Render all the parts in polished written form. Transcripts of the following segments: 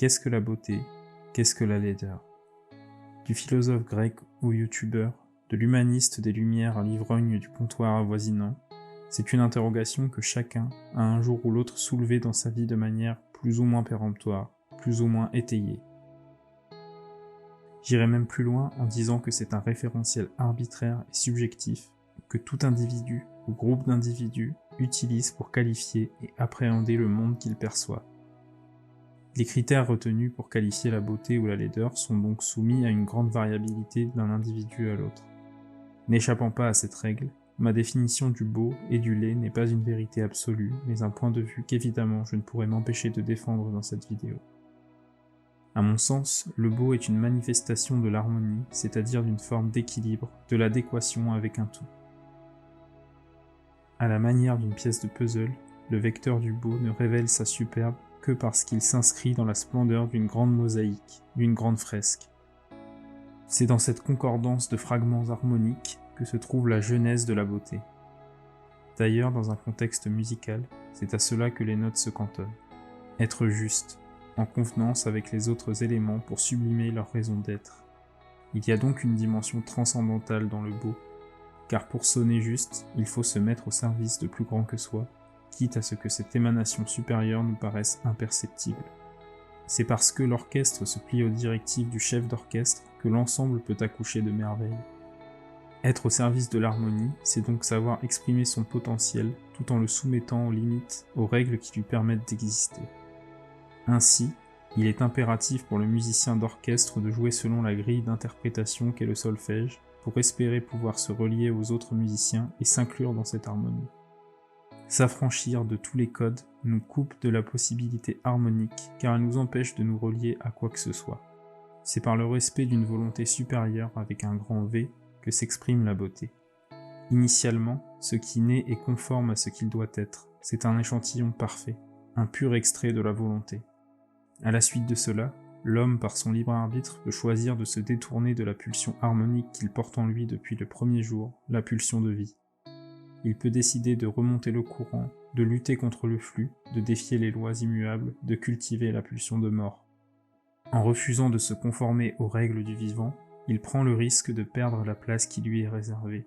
Qu'est-ce que la beauté? Qu'est-ce que la laideur? Du philosophe grec au youtubeur, de l'humaniste des Lumières à l'ivrogne du comptoir avoisinant, c'est une interrogation que chacun a un jour ou l'autre soulevée dans sa vie de manière plus ou moins péremptoire, plus ou moins étayée. J'irai même plus loin en disant que c'est un référentiel arbitraire et subjectif que tout individu ou groupe d'individus utilise pour qualifier et appréhender le monde qu'il perçoit. Les critères retenus pour qualifier la beauté ou la laideur sont donc soumis à une grande variabilité d'un individu à l'autre. N'échappant pas à cette règle, ma définition du beau et du laid n'est pas une vérité absolue, mais un point de vue qu'évidemment je ne pourrais m'empêcher de défendre dans cette vidéo. À mon sens, le beau est une manifestation de l'harmonie, c'est-à-dire d'une forme d'équilibre, de l'adéquation avec un tout. À la manière d'une pièce de puzzle, le vecteur du beau ne révèle sa superbe que parce qu'il s'inscrit dans la splendeur d'une grande mosaïque, d'une grande fresque. C'est dans cette concordance de fragments harmoniques que se trouve la genèse de la beauté. D'ailleurs, dans un contexte musical, c'est à cela que les notes se cantonnent. Être juste, en convenance avec les autres éléments pour sublimer leur raison d'être. Il y a donc une dimension transcendantale dans le beau, car pour sonner juste, il faut se mettre au service de plus grand que soi, quitte à ce que cette émanation supérieure nous paraisse imperceptible. C'est parce que l'orchestre se plie aux directives du chef d'orchestre que l'ensemble peut accoucher de merveilles. Être au service de l'harmonie, c'est donc savoir exprimer son potentiel tout en le soumettant aux limites, aux règles qui lui permettent d'exister. Ainsi, il est impératif pour le musicien d'orchestre de jouer selon la grille d'interprétation qu'est le solfège, pour espérer pouvoir se relier aux autres musiciens et s'inclure dans cette harmonie. S'affranchir de tous les codes nous coupe de la possibilité harmonique car elle nous empêche de nous relier à quoi que ce soit. C'est par le respect d'une volonté supérieure avec un grand V que s'exprime la beauté. Initialement, ce qui naît est conforme à ce qu'il doit être, c'est un échantillon parfait, un pur extrait de la volonté. À la suite de cela, l'homme par son libre arbitre peut choisir de se détourner de la pulsion harmonique qu'il porte en lui depuis le premier jour, la pulsion de vie. Il peut décider de remonter le courant, de lutter contre le flux, de défier les lois immuables, de cultiver la pulsion de mort. En refusant de se conformer aux règles du vivant, il prend le risque de perdre la place qui lui est réservée.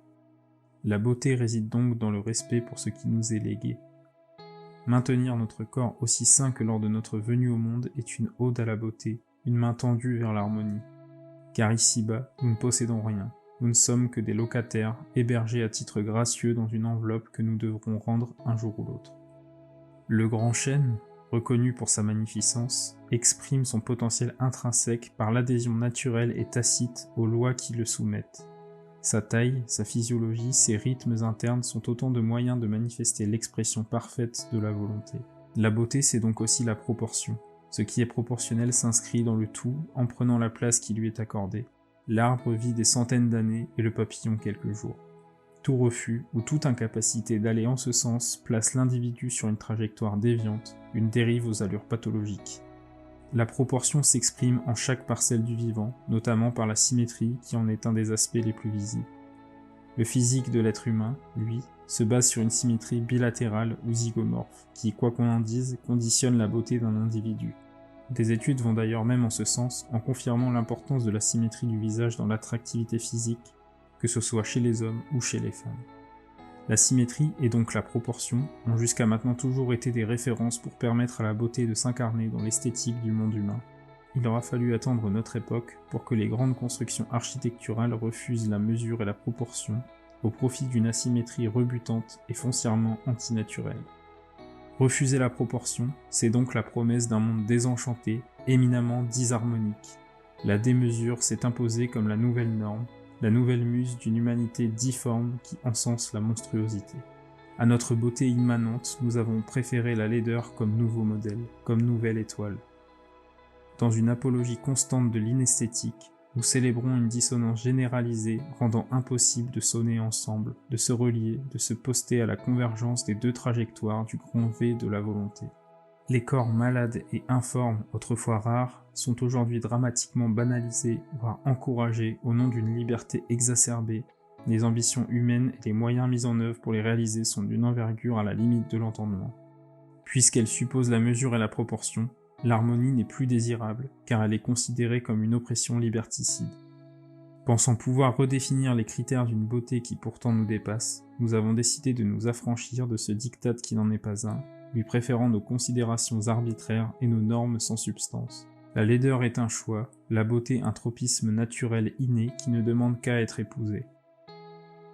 La beauté réside donc dans le respect pour ce qui nous est légué. Maintenir notre corps aussi sain que lors de notre venue au monde est une ode à la beauté, une main tendue vers l'harmonie. Car ici-bas, nous ne possédons rien, nous ne sommes que des locataires, hébergés à titre gracieux dans une enveloppe que nous devrons rendre un jour ou l'autre. Le grand chêne, reconnu pour sa magnificence, exprime son potentiel intrinsèque par l'adhésion naturelle et tacite aux lois qui le soumettent. Sa taille, sa physiologie, ses rythmes internes sont autant de moyens de manifester l'expression parfaite de la volonté. La beauté, c'est donc aussi la proportion. Ce qui est proportionnel s'inscrit dans le tout en prenant la place qui lui est accordée. L'arbre vit des centaines d'années et le papillon quelques jours. Tout refus ou toute incapacité d'aller en ce sens place l'individu sur une trajectoire déviante, une dérive aux allures pathologiques. La proportion s'exprime en chaque parcelle du vivant, notamment par la symétrie qui en est un des aspects les plus visibles. Le physique de l'être humain, lui, se base sur une symétrie bilatérale ou zygomorphe, qui, quoi qu'on en dise, conditionne la beauté d'un individu. Des études vont d'ailleurs même en ce sens, en confirmant l'importance de la symétrie du visage dans l'attractivité physique, que ce soit chez les hommes ou chez les femmes. La symétrie et donc la proportion ont jusqu'à maintenant toujours été des références pour permettre à la beauté de s'incarner dans l'esthétique du monde humain. Il aura fallu attendre notre époque pour que les grandes constructions architecturales refusent la mesure et la proportion, au profit d'une asymétrie rebutante et foncièrement antinaturelle. Refuser la proportion, c'est donc la promesse d'un monde désenchanté, éminemment disharmonique. La démesure s'est imposée comme la nouvelle norme, la nouvelle muse d'une humanité difforme qui encense la monstruosité. À notre beauté immanente, nous avons préféré la laideur comme nouveau modèle, comme nouvelle étoile. Dans une apologie constante de l'inesthétique, nous célébrons une dissonance généralisée rendant impossible de sonner ensemble, de se relier, de se poster à la convergence des deux trajectoires du grand V de la volonté. Les corps malades et informes, autrefois rares, sont aujourd'hui dramatiquement banalisés, voire encouragés au nom d'une liberté exacerbée. Les ambitions humaines et les moyens mis en œuvre pour les réaliser sont d'une envergure à la limite de l'entendement. Puisqu'elles supposent la mesure et la proportion, l'harmonie n'est plus désirable, car elle est considérée comme une oppression liberticide. Pensant pouvoir redéfinir les critères d'une beauté qui pourtant nous dépasse, nous avons décidé de nous affranchir de ce diktat qui n'en est pas un, lui préférant nos considérations arbitraires et nos normes sans substance. La laideur est un choix, la beauté un tropisme naturel inné qui ne demande qu'à être épousé.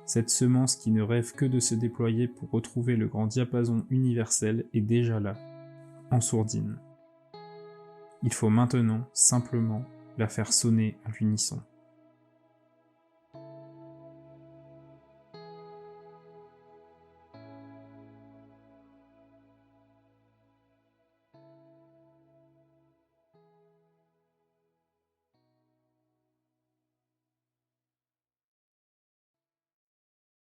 Cette semence qui ne rêve que de se déployer pour retrouver le grand diapason universel est déjà là, en sourdine. Il faut maintenant, simplement, la faire sonner à l'unisson.